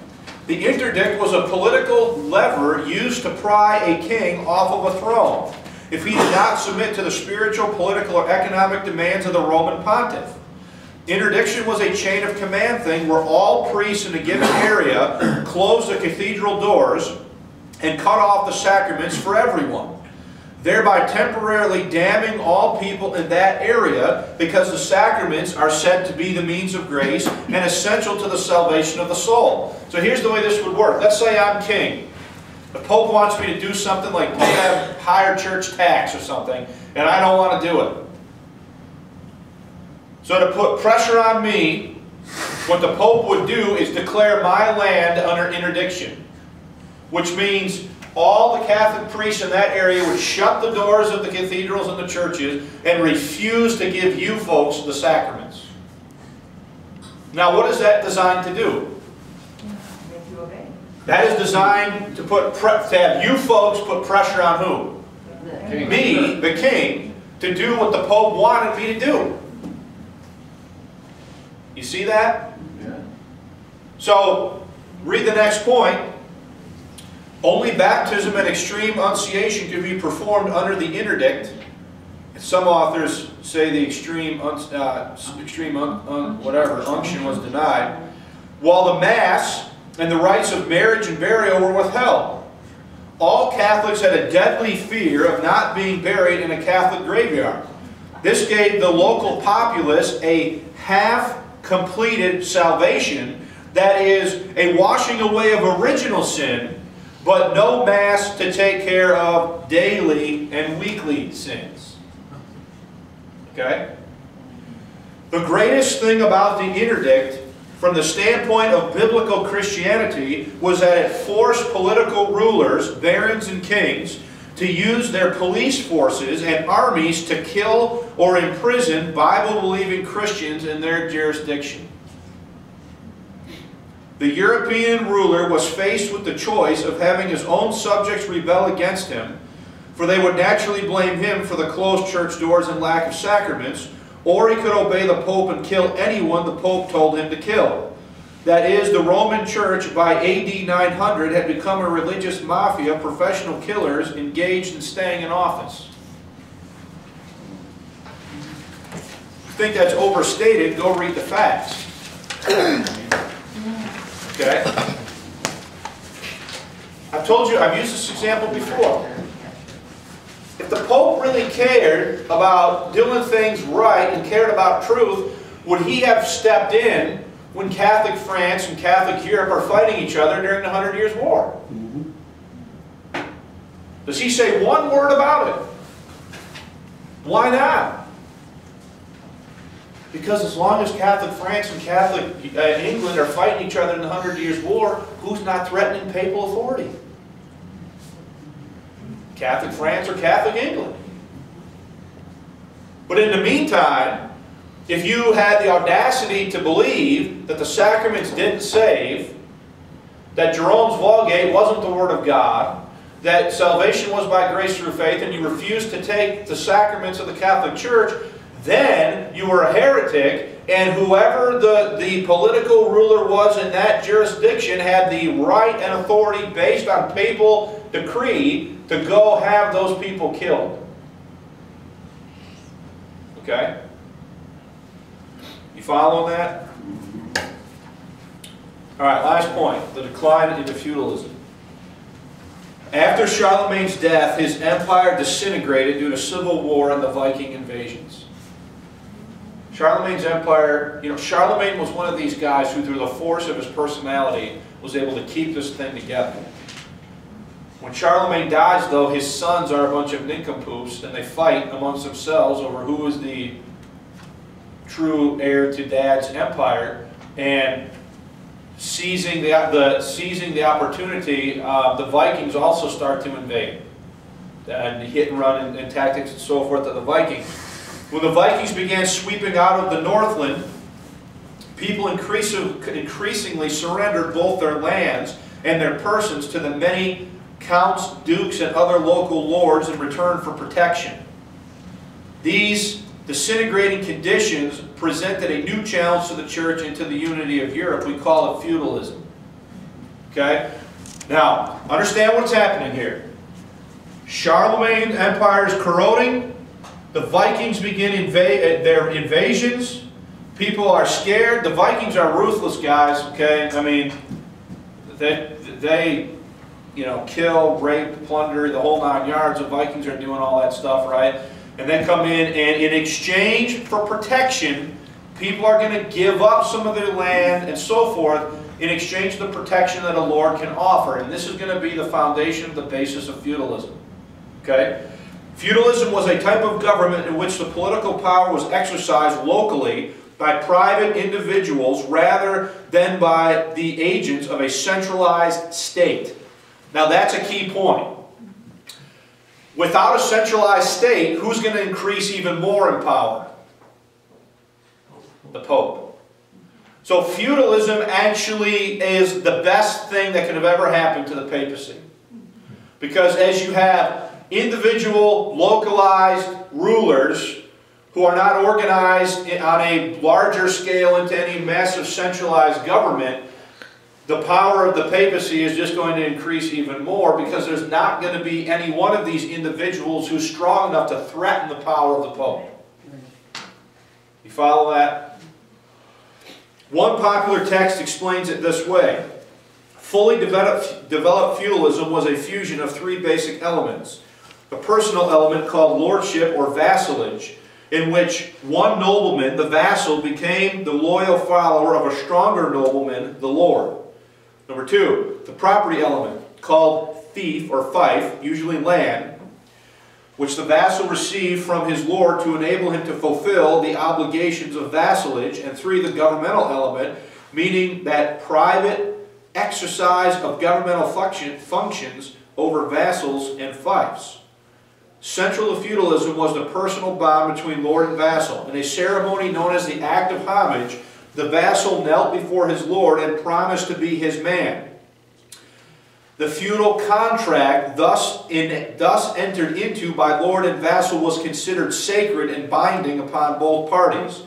The interdict was a political lever used to pry a king off of a throne if he did not submit to the spiritual, political, or economic demands of the Roman pontiff. Interdiction was a chain of command thing where all priests in a given area closed the cathedral doors and cut off the sacraments for everyone, thereby temporarily damning all people in that area, because the sacraments are said to be the means of grace and essential to the salvation of the soul. So here's the way this would work. Let's say I'm king. The Pope wants me to do something like pay a higher church tax or something, and I don't want to do it. So to put pressure on me, what the Pope would do is declare my land under interdiction, which means all the Catholic priests in that area would shut the doors of the cathedrals and the churches and refuse to give you folks the sacraments. Now, what is that designed to do?
Make you obey.
That is designed to have you folks put pressure on who? Me, the king, to do what the Pope wanted me to do. You see that?
Yeah.
So, read the next point. Only baptism and extreme unciation can be performed under the interdict. Some authors say the unction was denied, while the Mass and the rites of marriage and burial were withheld. All Catholics had a deadly fear of not being buried in a Catholic graveyard. This gave the local populace a half-completed salvation, that is, a washing away of original sin, but no Mass to take care of daily and weekly sins. Okay? The greatest thing about the interdict, from the standpoint of biblical Christianity, was that it forced political rulers, barons and kings, to use their police forces and armies to kill or imprison Bible-believing Christians in their jurisdiction. The European ruler was faced with the choice of having his own subjects rebel against him, for they would naturally blame him for the closed church doors and lack of sacraments, or he could obey the Pope and kill anyone the Pope told him to kill. That is, the Roman Church by AD 900 had become a religious mafia of professional killers engaged in staying in office. If you think that's overstated, go read the facts. Okay? I've told you, I've used this example before. If the Pope really cared about doing things right and cared about truth, would he have stepped in when Catholic France and Catholic Europe are fighting each other during the 100 Years' War? Does he say one word about it? Why not? Because as long as Catholic France and Catholic England are fighting each other in the 100 Years' War, who's not threatening papal authority? Catholic France or Catholic England. But in the meantime, if you had the audacity to believe that the sacraments didn't save, that Jerome's Vulgate wasn't the Word of God, that salvation was by grace through faith, and you refused to take the sacraments of the Catholic Church, then you were a heretic, and whoever the political ruler was in that jurisdiction had the right and authority based on papal decree to go have those people killed. Okay? You following that? Alright, last point. The decline into feudalism. After Charlemagne's death, his empire disintegrated due to civil war and the Viking invasions. Charlemagne's empire, Charlemagne was one of these guys who, through the force of his personality, was able to keep this thing together. When Charlemagne dies, though, his sons are a bunch of nincompoops, and they fight amongst themselves over who is the true heir to Dad's empire, and seizing the opportunity, the Vikings also start to invade, and hit and run and tactics and so forth of the Vikings. When the Vikings began sweeping out of the Northland, people increasingly surrendered both their lands and their persons to the many counts, dukes, and other local lords in return for protection. These disintegrating conditions presented a new challenge to the church and to the unity of Europe. We call it feudalism. Okay? Now, understand what's happening here. Charlemagne's empire is corroding. The Vikings begin their invasions. People are scared. The Vikings are ruthless guys, okay? I mean, they kill, rape, plunder, the whole 9 yards. The Vikings are doing all that stuff, right? And they come in, and in exchange for protection, people are going to give up some of their land and so forth in exchange for the protection that a lord can offer. And this is going to be the foundation, the basis of feudalism. Okay? Feudalism was a type of government in which the political power was exercised locally by private individuals rather than by the agents of a centralized state. Now that's a key point. Without a centralized state, who's going to increase even more in power? The Pope. So feudalism actually is the best thing that could have ever happened to the papacy. Because as you have individual, localized rulers who are not organized on a larger scale into any massive centralized government, the power of the papacy is just going to increase even more because there's not going to be any one of these individuals who's strong enough to threaten the power of the Pope. You follow that? One popular text explains it this way. Fully developed feudalism was a fusion of three basic elements. A personal element called lordship or vassalage, in which one nobleman, the vassal, became the loyal follower of a stronger nobleman, the lord. Number two, the property element, called fief or fief, usually land, which the vassal received from his lord to enable him to fulfill the obligations of vassalage. And three, the governmental element, meaning that private exercise of governmental functions over vassals and fiefs. Central to feudalism was the personal bond between lord and vassal. In a ceremony known as the Act of Homage, the vassal knelt before his lord and promised to be his man. The feudal contract thus entered into by lord and vassal was considered sacred and binding upon both parties.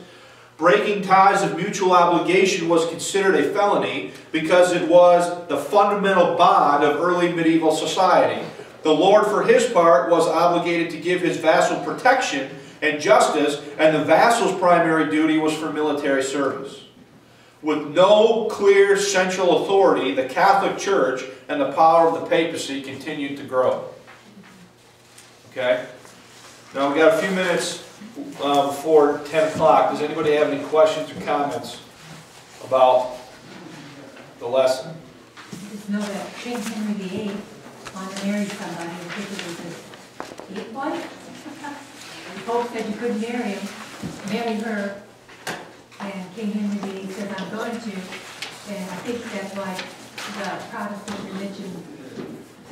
Breaking ties of mutual obligation was considered a felony because it was the fundamental bond of early medieval society. The lord, for his part, was obligated to give his vassal protection and justice, and the vassal's primary duty was for military service. With no clear central authority, the Catholic Church and the power of the papacy continued to grow. Okay? Now we've got a few minutes before 10 o'clock. Does anybody have any questions or comments about the lesson?
Just know that King Henry VIII wanted to marry somebody and think it was his eighth wife. The Pope said you couldn't marry her. And King Henry VIII said, I'm going to. And I think that's why the Protestant religion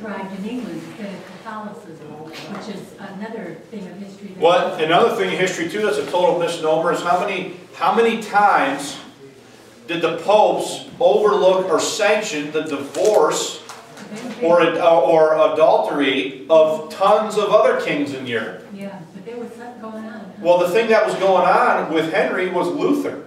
thrived in England instead of Catholicism, which is another thing of history. that-
Well, another thing in history too that's a total misnomer is how many times did the popes overlook or sanction the divorce or adultery of tons of other kings in Europe?
Yeah, but there was something going on.
Well, the thing that was going on with Henry was Luther.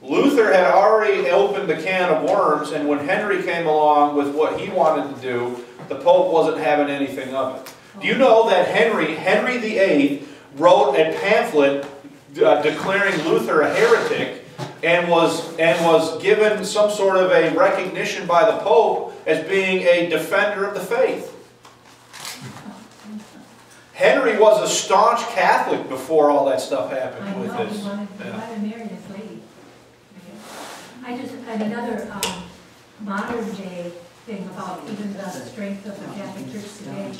Luther had already opened the can of worms, and when Henry came along with what he wanted to do, the Pope wasn't having anything of it. Do you know that Henry VIII, wrote a pamphlet declaring Luther a heretic, and was given some sort of a recognition by the Pope as being a defender of the faith? Henry was a staunch Catholic before all that stuff
I
happened with
know,
this.
he wanted to marry this lady. I just had another modern day thing about even the strength of the Catholic Church today.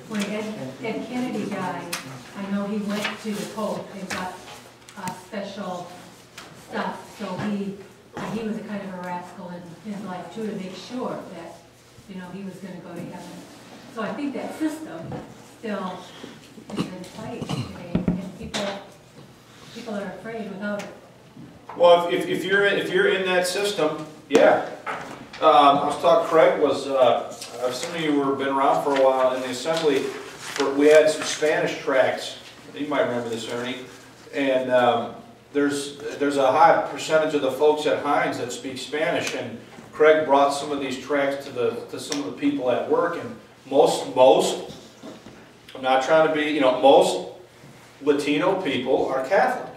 When Ed Kennedy died, I know he went to the Pope and got special stuff, so he was a kind of a rascal in his life too, to make sure that, you know, he was going to go to heaven. So I think that system still is in place today, and people are afraid without it.
Well, if you're in that system, yeah. I was talking. Craig was. Some of you who have been around for a while in the assembly. We had some Spanish tracts. You might remember this, Ernie. And there's a high percentage of the folks at Heinz that speak Spanish, and Craig brought some of these tracts to some of the people at work, and most. I'm not trying to be, most Latino people are Catholic.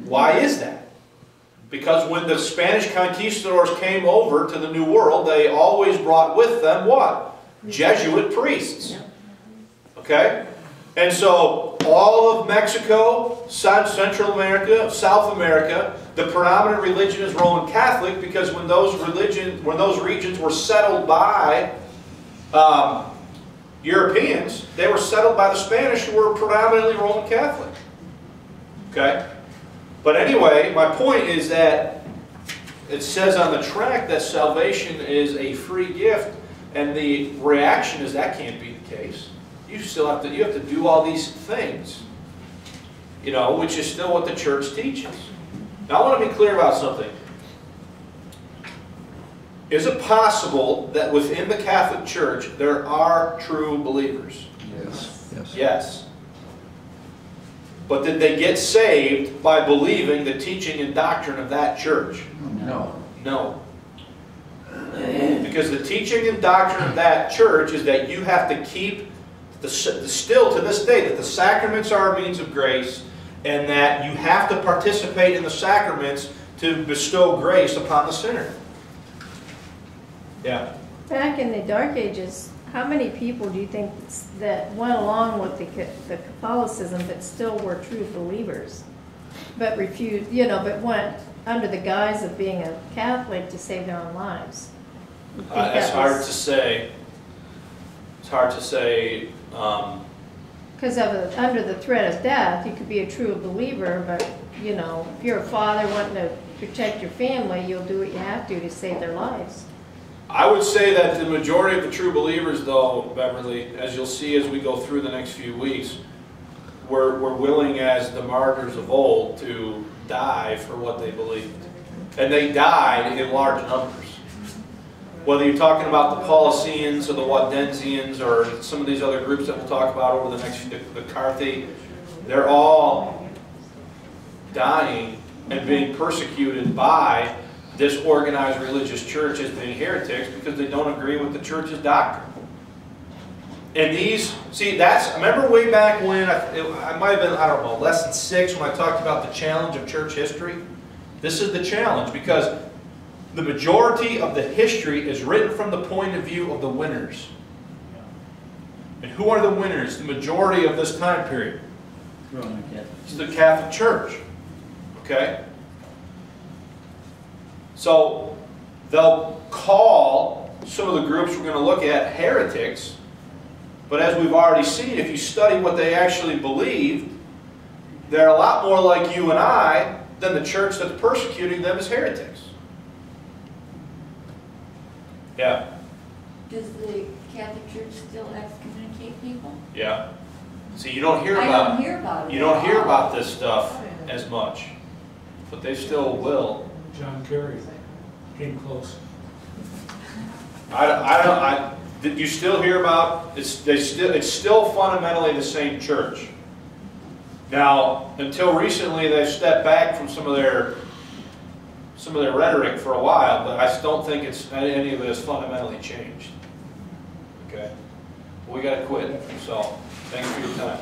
Why is that? Because when the Spanish conquistadors came over to the New World, they always brought with them what? Jesuit priests. Okay? And so all of Mexico, Central America, South America, the predominant religion is Roman Catholic, because when those regions were settled by Europeans, they were settled by the Spanish, who were predominantly Roman Catholic. Okay? But anyway, my point is that it says on the tract that salvation is a free gift, and the reaction is that can't be the case. You have to do all these things, which is still what the church teaches. Now I want to be clear about something. Is it possible that within the Catholic Church there are true believers?
Yes.
Yes. But did they get saved by believing the teaching and doctrine of that church?
No.
No. Because the teaching and doctrine of that church is that you have to keep, still to this day, that the sacraments are a means of grace, and that you have to participate in the sacraments to bestow grace upon the sinner. Yeah.
Back in the Dark Ages, how many people do you think that went along with the Catholicism but still were true believers, but refused, but went under the guise of being a Catholic to save their own lives?
That's hard to say. It's hard to say.
Because under the threat of death, you could be a true believer, but if you're a father wanting to protect your family, you'll do what you have to save their lives.
I would say that the majority of the true believers, though, Beverly, as you'll see as we go through the next few weeks, were willing as the martyrs of old to die for what they believed. And they died in large numbers. Whether you're talking about the Paulicians or the Waldensians or some of these other groups that we'll talk about over the next few, the Carthi, they're all dying and being persecuted by this organized religious church as being heretics because they don't agree with the church's doctrine. And remember way back when, I might have been, lesson 6 when I talked about the challenge of church history? This is the challenge, because the majority of the history is written from the point of view of the winners. And who are the winners? The majority of this time period. It's the Catholic Church. Okay? So they'll call some of the groups we're going to look at heretics, but as we've already seen, if you study what they actually believed, they're a lot more like you and I than the church that's persecuting them as heretics. Yeah.
Does the Catholic Church still excommunicate people?
Yeah. See, you don't hear
I
about.
don't hear about it.
You don't hear about this stuff as much, but they still will.
John Kerry came close.
Did you still hear about, it's still fundamentally the same church. Now, until recently, they've stepped back from some of their rhetoric for a while, but I don't think any of it has fundamentally changed. Okay? We gotta quit, so, thanks for your time.